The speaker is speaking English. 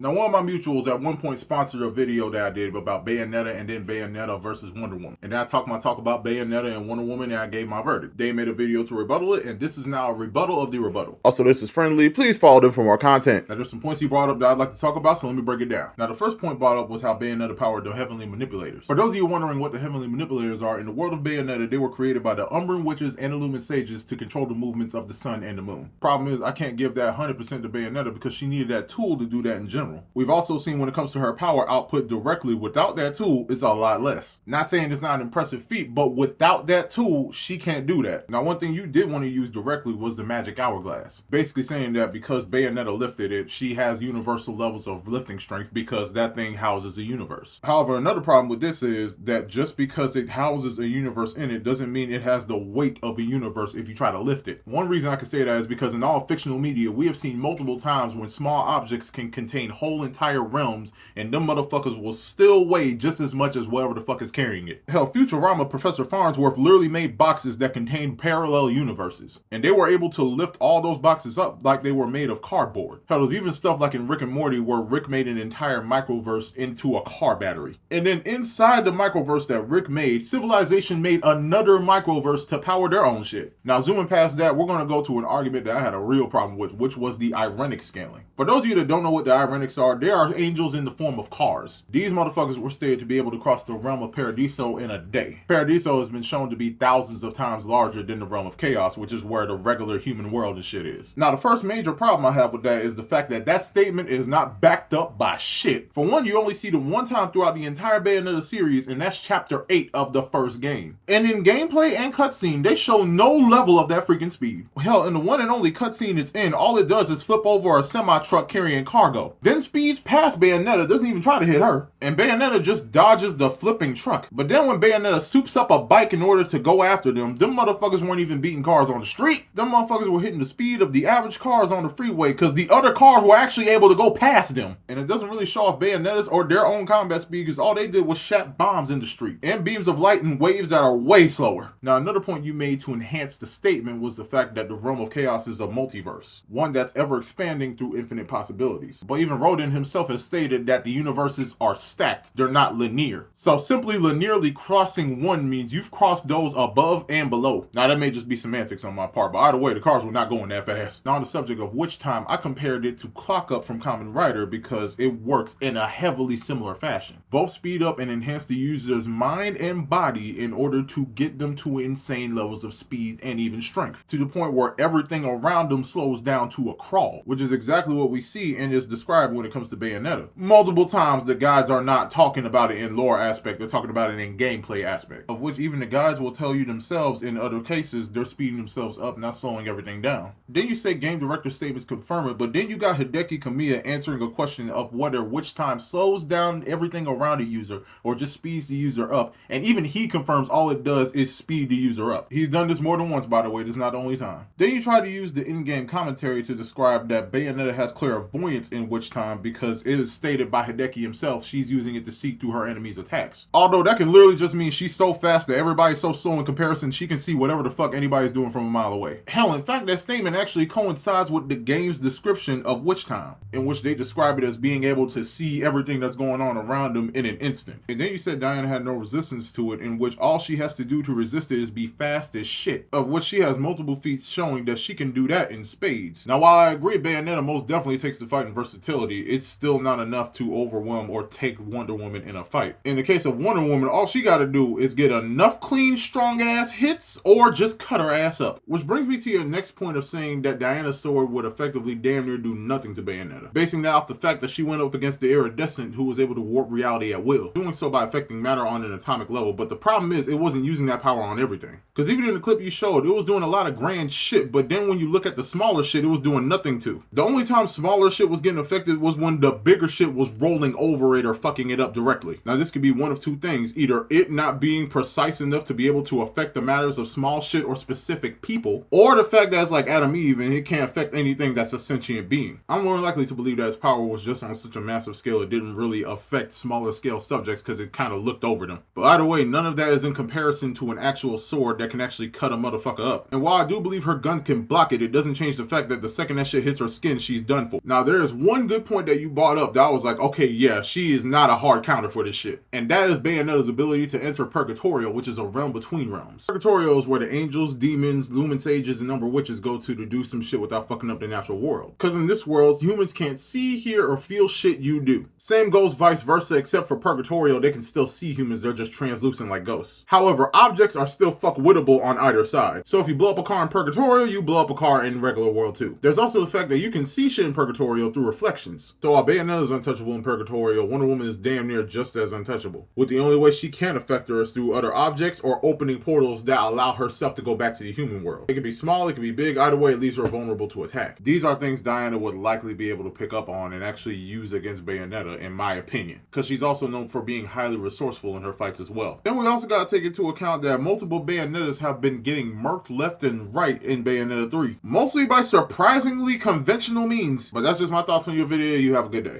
Now, one of my mutuals at one point sponsored a video that I did about Bayonetta and then Bayonetta versus Wonderwoman. And then I talked about Bayonetta and Wonder Woman and I gave my verdict. They made a video to rebuttal it, and this is now a rebuttal of the rebuttal. Also, this is friendly. Please follow them for more content. Now, there's some points he brought up that I'd like to talk about, so let me break it down. Now, the first point brought up was how Bayonetta powered the Heavenly Manipulators. For those of you wondering what the Heavenly Manipulators are, in the world of Bayonetta, they were created by the Umbran Witches and Illumined Sages to control the movements of the sun and the moon. Problem is, I can't give that 100% to Bayonetta because she needed that tool to do that in general. We've also seen when it comes to her power output directly, without that tool, it's a lot less. Not saying it's not an impressive feat, but without that tool, she can't do that. Now, one thing you did want to use directly was the magic hourglass. Basically saying that because Bayonetta lifted it, she has universal levels of lifting strength because that thing houses a universe. However, another problem with this is that just because it houses a universe in it doesn't mean it has the weight of a universe if you try to lift it. One reason I can say that is because in all fictional media, we have seen multiple times when small objects can contain whole entire realms and them motherfuckers will still weigh just as much as whatever the fuck is carrying it. Hell, Futurama Professor Farnsworth literally made boxes that contained parallel universes, and they were able to lift all those boxes up like they were made of cardboard. Hell, there's even stuff like in Rick and Morty where Rick made an entire microverse into a car battery. And then inside the microverse that Rick made, Civilization made another microverse to power their own shit. Now, zooming past that, we're going to go to an argument that I had a real problem with, which was the ironic scaling. For those of you that don't know what the ironics are, they are angels in the form of cars. These motherfuckers were stated to be able to cross the realm of Paradiso in a day. Paradiso has been shown to be thousands of times larger than the realm of Chaos, which is where the regular human world and shit is. Now, the first major problem I have with that is the fact that that statement is not backed up by shit. For one, you only see them one time throughout the entire Bayonetta series, and that's chapter 8 of the first game. And in gameplay and cutscene, they show no level of that freaking speed. Hell, in the one and only cutscene it's in, all it does is flip over a semi-truck carrying cargo. Then speeds past Bayonetta, doesn't even try to hit her. And Bayonetta just dodges the flipping truck. But then when Bayonetta soups up a bike in order to go after them motherfuckers weren't even beating cars on the street. Them motherfuckers were hitting the speed of the average cars on the freeway because the other cars were actually able to go past them. And it doesn't really show off Bayonetta's or their own combat speed because all they did was shot bombs in the street and beams of light in waves that are way slower. Now, another point you made to enhance the statement was the fact that the realm of chaos is a multiverse, one that's ever expanding through infinite possibilities. But even Rodin himself has stated that the universes are stacked, they're not linear. So simply linearly crossing one means you've crossed those above and below. Now, that may just be semantics on my part, but either way, the cars were not going that fast. Now, on the subject of which time, I compared it to Clock Up from Kamen Rider because it works in a heavily similar fashion. Both speed up and enhance the user's mind and body in order to get them to insane levels of speed and even strength, to the point where everything around them slows down to a crawl, which is exactly what we see and is described when it comes to Bayonetta. Multiple times, the guides are not talking about it in lore aspect, they're talking about it in gameplay aspect, of which even the guides will tell you themselves in other cases they're speeding themselves up, not slowing everything down. Then you say game director statements confirm it, but then you got Hideki Kamiya answering a question of whether which time slows down everything around a user or just speeds the user up, and even he confirms all it does is speed the user up. He's done this more than once, by the way, this is not the only time. Then you try to use the in-game commentary to describe that Bayonetta has clairvoyance in which time because it is stated by Hideki himself she's using it to seek through her enemy's attacks. Although that can literally just mean she's so fast that everybody's so slow in comparison she can see whatever the fuck anybody's doing from a mile away. Hell, in fact, that statement actually coincides with the game's description of Witch Time, in which they describe it as being able to see everything that's going on around them in an instant. And then you said Diana had no resistance to it, in which all she has to do to resist it is be fast as shit, of which she has multiple feats showing that she can do that in spades. Now, while I agree Bayonetta most definitely takes the fight in versatility, it's still not enough to overwhelm or take Wonder Woman in a fight. In the case of Wonder Woman, all she gotta do is get enough clean, strong ass hits or just cut her ass up. Which brings me to your next point of saying that Diana's sword would effectively damn near do nothing to Bayonetta, basing that off the fact that she went up against the Iridescent who was able to warp reality at will, doing so by affecting matter on an atomic level. But the problem is it wasn't using that power on everything, because even in the clip you showed, it was doing a lot of grand shit, but then when you look at the smaller shit, it was doing nothing to. The only time smaller shit was getting affected was when the bigger shit was rolling over it or fucking it up directly. Now, this could be one of two things: either it not being precise enough to be able to affect the matters of small shit or specific people, or the fact that it's like Adam Eve and it can't affect anything that's a sentient being. I'm more likely to believe that its power was just on such a massive scale it didn't really affect smaller scale subjects because it kind of looked over them. But either way, none of that is in comparison to an actual sword that can actually cut a motherfucker up. And while I do believe her guns can block it, it doesn't change the fact that the second that shit hits her skin, she's done for. Now, there is one good point that you brought up that I was like, okay, yeah, she is not a hard counter for this shit. And that is Bayonetta's ability to enter Purgatorio, which is a realm between realms. Purgatorio is where the angels, demons, lumen sages, and umber witches go to do some shit without fucking up the natural world. Because in this world, humans can't see, hear, or feel shit you do. Same goes vice versa, except for Purgatorio, they can still see humans, they're just translucent like ghosts. However, objects are still fuck-wittable on either side. So if you blow up a car in Purgatorio, you blow up a car in regular world too. There's also the fact that you can see shit in Purgatorio through reflections. So while Bayonetta is untouchable in Purgatorio, Wonder Woman is damn near just as untouchable. With the only way she can affect her is through other objects or opening portals that allow herself to go back to the human world. It could be small, it could be big, either way it leaves her vulnerable to attack. These are things Diana would likely be able to pick up on and actually use against Bayonetta, in my opinion. Because she's also known for being highly resourceful in her fights as well. Then we also gotta take into account that multiple Bayonettas have been getting murked left and right in Bayonetta 3. Mostly by surprisingly conventional means. But that's just my thoughts on your video. You have a good day.